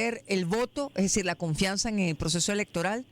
el voto, es decir, la confianza en el proceso electoral?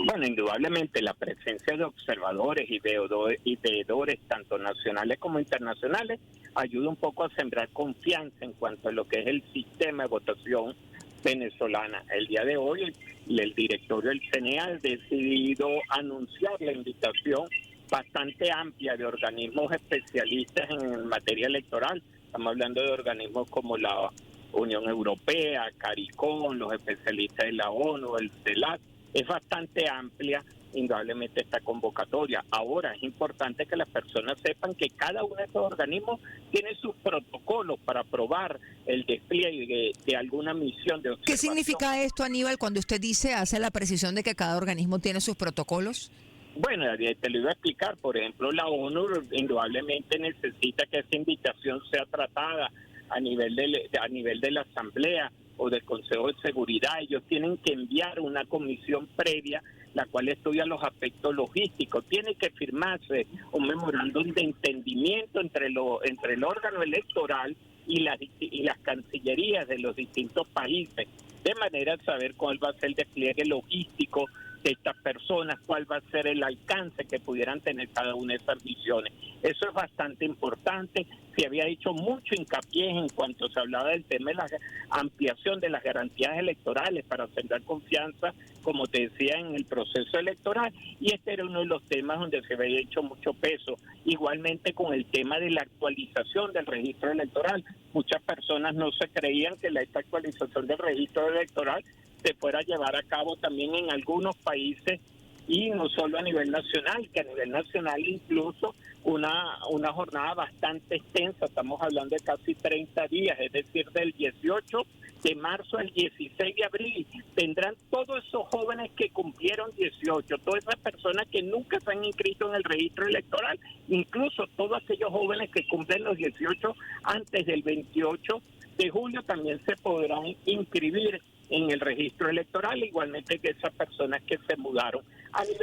Bueno, indudablemente la presencia de observadores y veedores tanto nacionales como internacionales ayuda un poco a sembrar confianza en cuanto a lo que es el sistema de votación venezolana. El día de hoy el directorio del CNE ha decidido anunciar la invitación bastante amplia de organismos especialistas en materia electoral. Estamos hablando de organismos como la Unión Europea, CARICOM, los especialistas de la ONU, el CELAC. Es bastante amplia, indudablemente, esta convocatoria. Ahora, es importante que las personas sepan que cada uno de estos organismos tiene sus protocolos para aprobar el despliegue de alguna misión de observación. ¿Qué significa esto, Aníbal, cuando usted hace la precisión de que cada organismo tiene sus protocolos? Bueno, te lo iba a explicar. Por ejemplo, la ONU indudablemente necesita que esa invitación sea tratada a nivel de la Asamblea o del Consejo de Seguridad. Ellos tienen que enviar una comisión previa, la cual estudia los aspectos logísticos. Tiene que firmarse un memorándum de entendimiento entre el órgano electoral y las cancillerías de los distintos países, de manera a saber cuál va a ser el despliegue logístico de estas personas, cuál va a ser el alcance que pudieran tener cada una de esas misiones. Eso es bastante importante. Se había hecho mucho hincapié en cuanto se hablaba del tema de la ampliación de las garantías electorales para sembrar confianza, como te decía, en el proceso electoral, y este era uno de los temas donde se había hecho mucho peso. Igualmente con el tema de la actualización del registro electoral. Muchas personas no se creían que esta actualización del registro electoral se fuera a llevar a cabo también en algunos países, y no solo a nivel nacional, que a nivel nacional incluso una jornada bastante extensa. Estamos hablando de casi 30 días, es decir, del 18 de marzo al 16 de abril. Tendrán todos esos jóvenes que cumplieron 18, todas esas personas que nunca se han inscrito en el registro electoral, incluso todos aquellos jóvenes que cumplen los 18 antes del 28 de julio también se podrán inscribir en el registro electoral, igualmente que esas personas que se mudaron.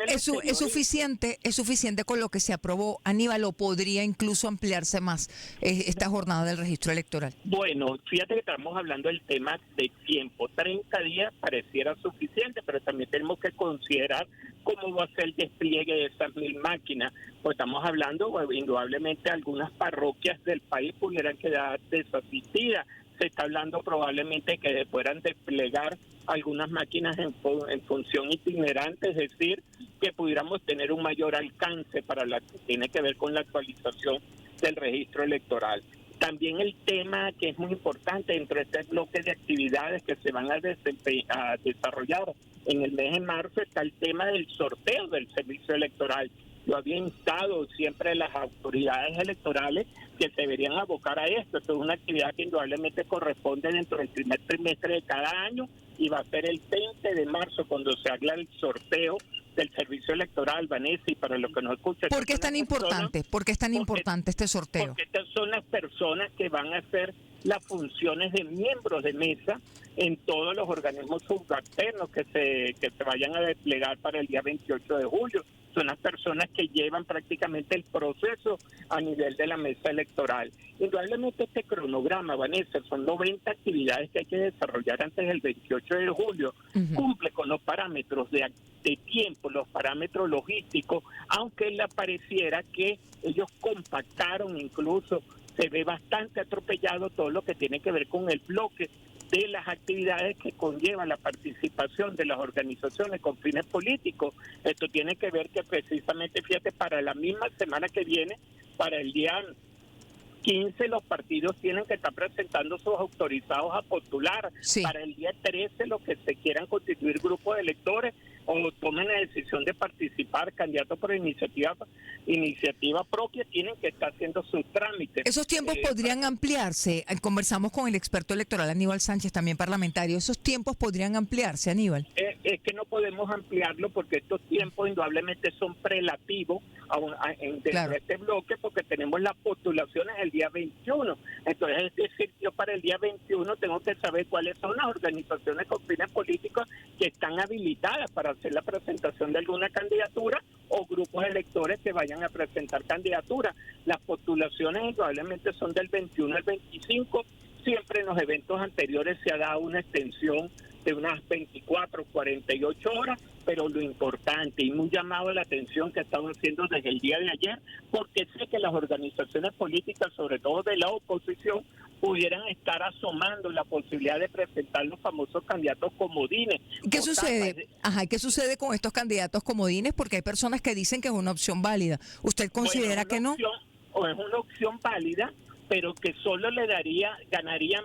¿Es suficiente con lo que se aprobó, Aníbal, o podría incluso ampliarse más esta jornada del registro electoral? Bueno, fíjate que estamos hablando del tema de tiempo. 30 días pareciera suficiente, pero también tenemos que considerar cómo va a ser el despliegue de esas 1.000 máquinas. Pues estamos hablando, bueno, indudablemente algunas parroquias del país pudieran quedar desasistidas. Se está hablando probablemente que puedan desplegar algunas máquinas en función itinerante, es decir, que pudiéramos tener un mayor alcance para la que tiene que ver con la actualización del registro electoral. También el tema que es muy importante dentro de este bloque de actividades que se van a desarrollar en el mes de marzo está el tema del sorteo del servicio electoral. Yo había instado siempre a las autoridades electorales que se deberían abocar a esto. Esto es una actividad que indudablemente corresponde dentro del primer trimestre de cada año y va a ser el 20 de marzo cuando se haga el sorteo del servicio electoral, Vanessa, y para los que nos escuchan. ¿Por qué es tan importante? ¿Por qué es tan importante este sorteo? Porque estas son las personas que van a hacer las funciones de miembros de mesa en todos los organismos subalternos que se vayan a desplegar para el día 28 de julio. Son las personas que llevan prácticamente el proceso a nivel de la mesa electoral. Indudablemente este cronograma, Vanessa, son 90 actividades que hay que desarrollar antes del 28 de julio. Cumple con los parámetros de tiempo, los parámetros logísticos, aunque le pareciera que ellos compactaron, incluso se ve bastante atropellado todo lo que tiene que ver con el bloque de las actividades que conllevan la participación de las organizaciones con fines políticos. Esto tiene que ver que precisamente, fíjate, para la misma semana que viene, para el día 15 los partidos tienen que estar presentando sus autorizados a postular. Sí. Para el día 13 los que se quieran constituir grupos de electores o tomen la decisión de participar, candidatos por iniciativa propia, tienen que estar haciendo sus trámites. ¿Esos tiempos podrían ampliarse? Conversamos con el experto electoral Aníbal Sánchez, también parlamentario. ¿Esos tiempos podrían ampliarse, Aníbal? Es que no podemos ampliarlo porque estos tiempos indudablemente son prelativos dentro de este bloque, porque tenemos las postulaciones el día 21. Entonces, es decir, yo para el día 21 tengo que saber cuáles son las organizaciones con fines políticos que están habilitadas para hacer la presentación de alguna candidatura o grupos de electores que vayan a presentar candidaturas. Las postulaciones indudablemente son del 21 al 25. siempre en los eventos anteriores se ha dado una extensión de unas 24, 48 horas, pero lo importante y muy llamado la atención que estamos haciendo desde el día de ayer, porque sé que las organizaciones políticas, sobre todo de la oposición, pudieran estar asomando la posibilidad de presentar los famosos candidatos comodines. ¿Qué sucede? Ajá, ¿qué sucede con estos candidatos comodines? Porque hay personas que dicen que es una opción válida. ¿Usted considera que no? O es una opción válida, pero que solo ganarían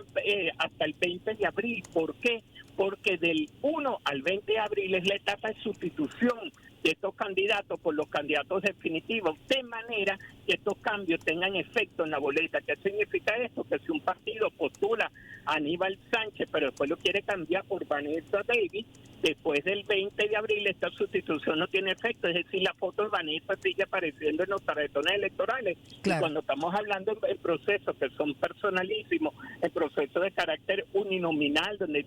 hasta el 20 de abril. ¿Por qué? Porque del 1 al 20 de abril es la etapa de sustitución de estos candidatos por los candidatos definitivos, de manera que estos cambios tengan efecto en la boleta. ¿Qué significa esto? Que si un partido postula a Aníbal Sánchez, pero después lo quiere cambiar por Vanessa Davis, después del 20 de abril esta sustitución no tiene efecto, es decir, la foto de Vanessa sigue apareciendo en los tarjetones electorales. Claro. Y cuando estamos hablando en procesos que son personalísimos, en procesos de carácter uninominal, donde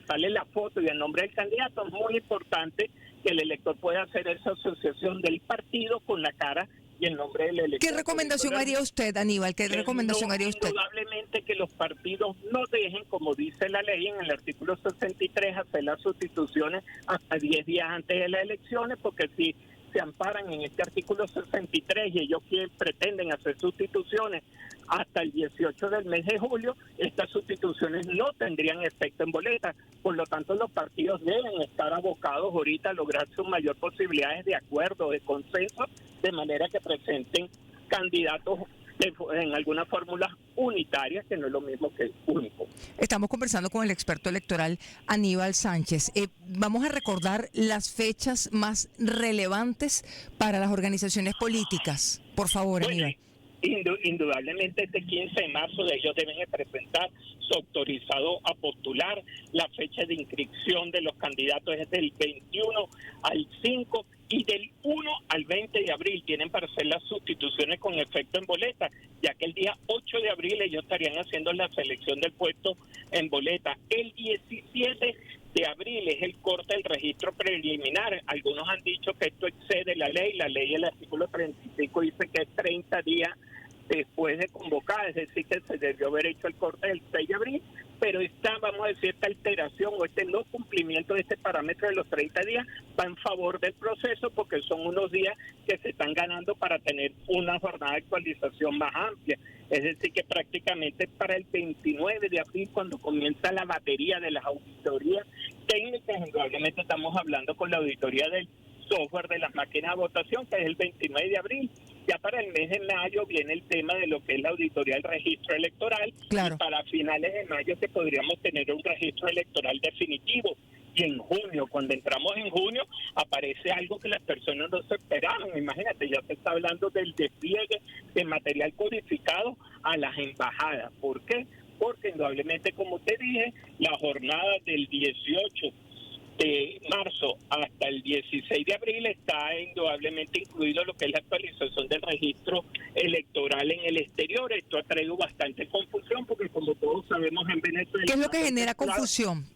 sale la foto y el nombre del candidato, es muy importante que el elector pueda hacer esa asociación del partido con la cara y el nombre del elector. ¿Qué recomendación haría usted, Aníbal? ¿Qué recomendación haría usted? Indudablemente que los partidos no dejen, como dice la ley en el artículo 63, hacer las sustituciones hasta 10 días antes de las elecciones, porque si se amparan en este artículo 63 y ellos pretenden hacer sustituciones hasta el 18 del mes de julio, estas sustituciones no tendrían efecto en boleta. Por lo tanto, los partidos deben estar abocados ahorita a lograr sus mayores posibilidades de acuerdo, de consenso, de manera que presenten candidatos en algunas fórmulas unitarias, que no es lo mismo que único. Estamos conversando con el experto electoral Aníbal Sánchez. Vamos a recordar las fechas más relevantes para las organizaciones políticas. Por favor, Aníbal. Indudablemente este 15 de marzo de ellos deben presentar su autorizado a postular. La fecha de inscripción de los candidatos es del 21 al 5 y del 1 al 20 de abril tienen para hacer las sustituciones con efecto en boleta, ya que el día 8 de abril ellos estarían haciendo la selección del puesto en boleta. El 17 de abril es el corte del registro preliminar. Algunos han dicho que esto excede la ley. La ley, el artículo 35, dice que es 30 días después de convocar, es decir, que se debió haber hecho el corte del 6 de abril, pero vamos a decir, esta alteración o este no cumplimiento de este parámetro de los 30 días va en favor del proceso, porque son unos días que se están ganando para tener una jornada de actualización más amplia. Es decir, que prácticamente para el 29 de abril, cuando comienza la batería de las auditorías técnicas, indudablemente estamos hablando con la auditoría del software de las máquinas de votación, que es el 29 de abril. Ya para el mes de mayo viene el tema de lo que es la auditoría del registro electoral. Claro. Y para finales de mayo que podríamos tener un registro electoral definitivo. Y en junio, cuando entramos en junio, aparece algo que las personas no se esperaban. Imagínate, ya se está hablando del despliegue de material codificado a las embajadas. ¿Por qué? Porque indudablemente, como te dije, la jornada del 18 de marzo hasta el 16 de abril está indudablemente incluido lo que es la actualización del registro electoral en el exterior. Esto ha traído bastante confusión, porque como todos sabemos en Venezuela... ¿Qué es lo que genera confusión?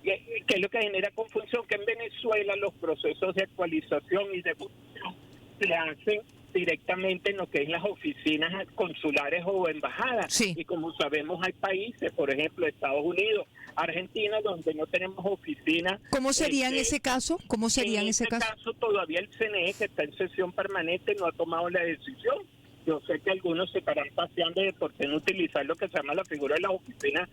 ¿Qué es lo que genera confusión? Que en Venezuela los procesos de actualización y de votación se hacen directamente en lo que es las oficinas consulares o embajadas. Sí. Y como sabemos, hay países, por ejemplo, Estados Unidos, Argentina, donde no tenemos oficinas. ¿Cómo sería en ese caso? ¿Cómo sería en ese caso? Todavía el CNE, que está en sesión permanente, no ha tomado la decisión. Yo sé que algunos se estarán paseando de por qué no utilizar lo que se llama la figura de las oficinas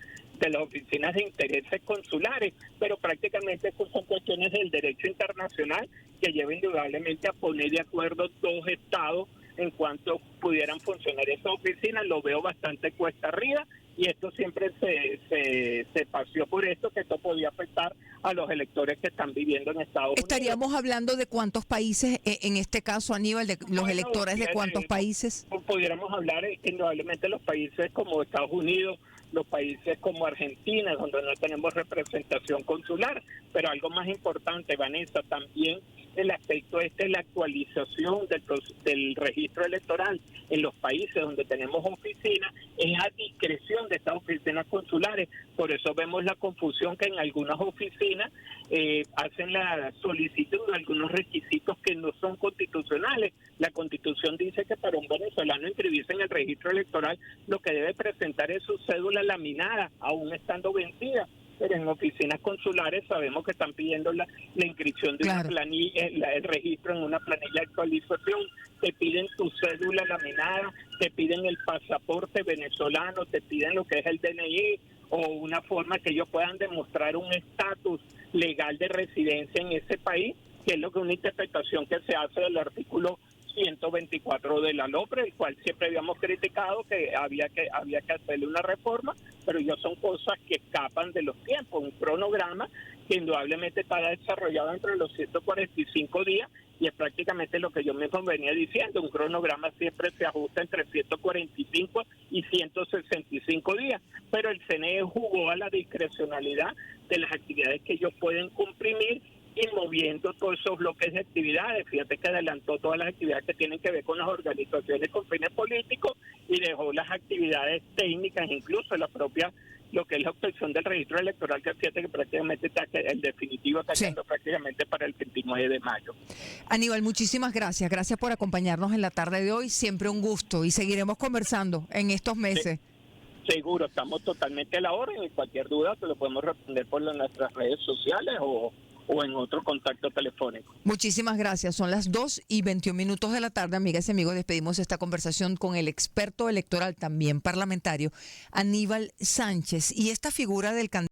de intereses consulares, pero prácticamente estas son cuestiones del derecho internacional que lleva indudablemente a poner de acuerdo dos estados en cuanto pudieran funcionar esas oficinas. Lo veo bastante cuesta arriba, y esto siempre se paseó por esto, que esto podía afectar a los electores que están viviendo en Estados Unidos. ¿Estaríamos hablando de cuántos países, en este caso, Aníbal, de los electores de cuántos países? Pudiéramos hablar indudablemente de los países como Estados Unidos, los países como Argentina, donde no tenemos representación consular, pero algo más importante, Vanessa, también el aspecto de la actualización del registro electoral en los países donde tenemos oficinas, es a discreción de estas oficinas consulares. Por eso vemos la confusión que en algunas oficinas hacen la solicitud de algunos requisitos que no son constitucionales. La Constitución dice que para un venezolano inscribirse en el registro electoral lo que debe presentar es su cédula laminada, aún estando vencida. Pero en oficinas consulares sabemos que están pidiendo la inscripción de una planilla, el registro en una planilla de actualización, te piden tu cédula laminada, te piden el pasaporte venezolano, te piden lo que es el DNI o una forma que ellos puedan demostrar un estatus legal de residencia en ese país, que es lo que una interpretación que se hace del artículo 124 de la LOPRE, el cual siempre habíamos criticado que había que hacerle una reforma, pero ya son cosas que escapan de los tiempos, un cronograma que indudablemente está desarrollado entre los 145 días y es prácticamente lo que yo mismo venía diciendo, un cronograma siempre se ajusta entre 145 y 165 días, pero el CNE jugó a la discrecionalidad de las actividades que ellos pueden comprimir y moviendo todos esos bloques de actividades. Fíjate que adelantó todas las actividades que tienen que ver con las organizaciones con fines políticos y dejó las actividades técnicas, incluso la propia, lo que es la obtención del registro electoral, que fíjate que prácticamente está, el definitivo está quedando prácticamente para el 29 de mayo. Aníbal, muchísimas gracias. Gracias por acompañarnos en la tarde de hoy. Siempre un gusto y seguiremos conversando en estos meses. Seguro, estamos totalmente a la orden y cualquier duda te lo podemos responder por nuestras redes sociales o en otro contacto telefónico. Muchísimas gracias. Son las 2:21 de la tarde, amigas y amigos. Despedimos esta conversación con el experto electoral, también parlamentario, Aníbal Sánchez. Y esta figura del candidato